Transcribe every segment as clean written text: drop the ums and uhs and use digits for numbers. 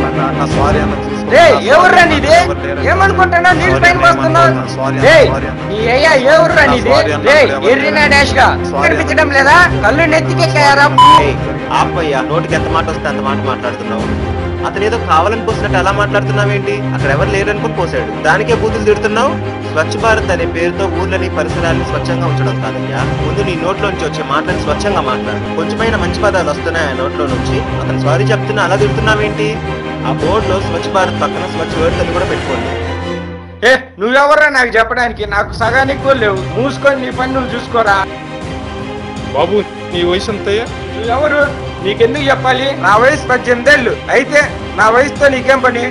అన్న సారీ అన్న ఎవర్రా నీది? ఏమనుకుంటున్నావు? నీళ్ళు పైన వస్తున్నావు. నీ అయ్యా ఎవర్రా నీది? ఎర్రినా డాష్ గా కనిపించడం లేదా? కళ్ళు నెత్తికెక్కాయారా? ఆపయ్యా, నోటికి ఎంత మాట వస్తే అంత మాట మాట్లాడుతున్నావు. అతను ఏదో కావాలని పోసినట్టు అలా మాట్లాడుతున్నావేంటి? అక్కడ ఎవరు లేరనుకుని పోసాడు, దానికే బూతులు తిడుతున్నావు. స్వచ్ఛ భారత్ అనే పేరుతో ఊర్లని పరిసరాలని స్వచ్ఛంగా ఉంచడం కాదయ్యా, ముందు నీ నోట్లోంచి వచ్చే మాటలను స్వచ్ఛంగా మాట్లాడు. కొంచెమైన మంచి పదాలు వస్తున్నాయి ఆ నోట్లో నుంచి, అతను సారీ చెప్తున్నా అలా తిడుతున్నావేంటి? ఆ బోర్డులో స్వచ్ఛ భారత్ పక్కన స్వచ్ఛ వర్డ్స్ అని కూడా పెట్టుకోండి. నువ్వెవర్రా నాకు చెప్పడానికి? నాకు సగానికి కూడా లేవు. మూసుకొని నీ పని నువ్వు చూసుకోరా. బాబు, నీ వయసు ఎంతయ్యా? నువ్వెవరు? నీకెందుకు చెప్పాలి? నా వయసు 18 ఏళ్ళు. అయితే నా వయసుతో నీకేం పని?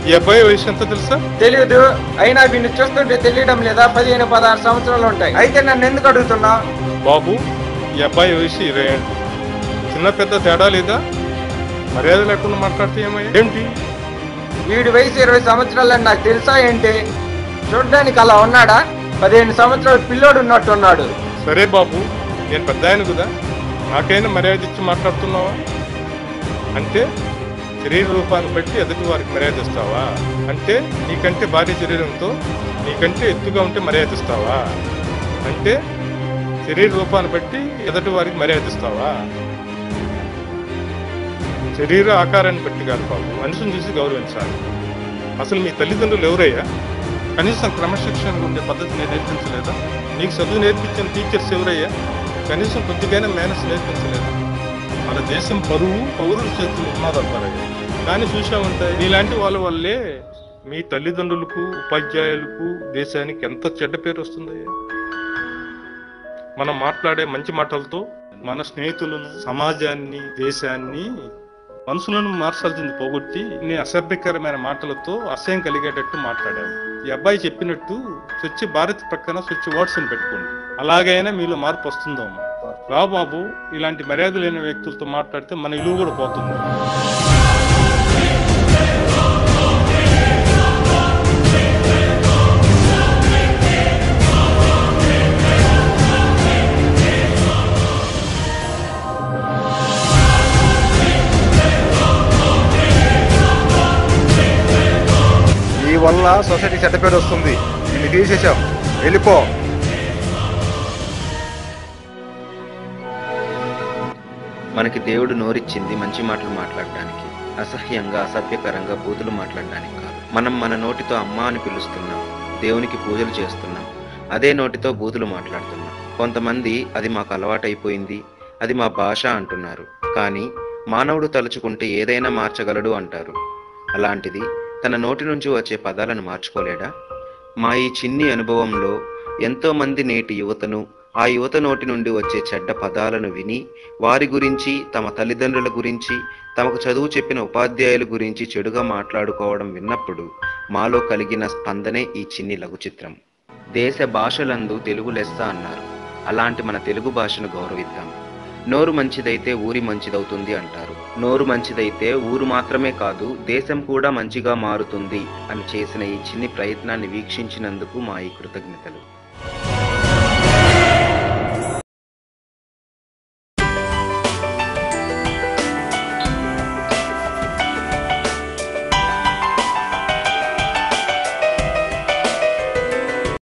ఈ అబ్బాయి వయసు ఎంత తెలుసా? తెలియదు. అయినా వీడిని చూస్తుంటే తెలియడం లేదా? 15-16 సంవత్సరాలు ఉంటాయి. అయితే నన్ను ఎందుకు అడుగుతున్నావు? బాబు, ఈ అబ్బాయి వయసు 20 ఏళ్ళు. చిన్న పెద్ద తేడా లేదా? మర్యాద లేకుండా మాట్లాడితే ఏమయ్యా? ఏంటి? వీడి వయసు 20 సంవత్సరాలని నాకు తెలుసా ఏంటి? చూడ్డానికి అలా ఉన్నాడా? 15 సంవత్సరాల పిల్లోడు ఉన్నట్టున్నాడు. సరే బాబు, నేను పెద్ద ఆయన కదా, నాకైనా మర్యాద ఇచ్చి మాట్లాడుతున్నావా? అంటే శరీర రూపాన్ని బట్టి ఎదుటి వారికి మర్యాద ఇస్తావా? అంటే నీకంటే భారీ శరీరంతో నీకంటే ఎత్తుగా ఉంటే మర్యాద ఇస్తావా? అంటే శరీర రూపాన్ని బట్టి ఎదుటి వారికి మర్యాద ఇస్తావా? శరీర ఆకారాన్ని బట్టి కాదు బాబు, మనిషిని చూసి గౌరవించాలి. అసలు మీ తల్లిదండ్రులు ఎవరయ్యా? కనీసం క్రమశిక్షణ ఉండే పద్ధతిని నేర్పించలేదా? నీకు చదువు నేర్పించిన టీచర్స్ ఎవరయ్యా? కనీసం కొద్దిగానే మేనస్ నేర్పించలేదా? మన దేశం పరువు పౌరుల చేతులు ఉన్నదన్నారయ్యా. కానీ చూసామంటే ఇలాంటి వాళ్ళ వల్లే మీ తల్లిదండ్రులకు, ఉపాధ్యాయులకు, దేశానికి ఎంత చెడ్డ పేరు వస్తుందయ్యా. మనం మాట్లాడే మంచి మాటలతో మన స్నేహితులను, సమాజాన్ని, దేశాన్ని, మనుషులను మార్చాల్సింది పోగొట్టి నీ అసభ్యకరమైన మాటలతో అసహ్యం కలిగేటట్టు మాట్లాడాము. ఈ అబ్బాయి చెప్పినట్టు స్వచ్ఛ భారత్ ప్రక్కన స్వచ్ఛ వర్డ్స్ అని పెట్టుకోండి. అలాగైనా మీలో మార్పు వస్తుందో. బాబు, ఇలాంటి మర్యాద లేని వ్యక్తులతో మాట్లాడితే మన ఇలువ కూడా పోతుంది. ఈ వల్ల సొసైటీ చెడ్డ పేరు వస్తుంది. నిన్ను తీసేసాం, వెళ్ళిపో. మనకి దేవుడు నోరిచ్చింది మంచి మాటలు మాట్లాడడానికి, అసహ్యంగా, అసభ్యకరంగా బూతులు మాట్లాడడానికి కాదు. మనం మన నోటితో అమ్మ అని పిలుస్తున్నాం, దేవునికి పూజలు చేస్తున్నాం, అదే నోటితో బూతులు మాట్లాడుతున్నాం. కొంతమంది అది మాకు అలవాటైపోయింది, అది మా భాష అంటున్నారు. కానీ మానవుడు తలుచుకుంటే ఏదైనా మార్చగలడు అంటారు. అలాంటిది తన నోటి నుంచి వచ్చే పదాలను మార్చుకోలేడా? మా ఈ చిన్ని అనుభవంలో ఎంతో మంది నేటి యువతను, ఆ యువత నోటి నుండి వచ్చే చెడ్డ పదాలను విని వారి గురించి, తమ తల్లిదండ్రుల గురించి, తమకు చదువు చెప్పిన ఉపాధ్యాయుల గురించి చెడుగా మాట్లాడుకోవడం విన్నప్పుడు మాలో కలిగిన స్పందనే ఈ చిన్ని లఘు చిత్రం. దేశ భాషలందు తెలుగు లెస్స అన్నారు. అలాంటి మన తెలుగు భాషను గౌరవిద్దాం. నోరు మంచిదైతే ఊరి మంచిదవుతుంది అంటారు. నోరు మంచిదైతే ఊరు మాత్రమే కాదు, దేశం కూడా మంచిగా మారుతుంది అని చేసిన ఈ చిన్ని ప్రయత్నాన్ని వీక్షించినందుకు మా ఈ కృతజ్ఞతలు.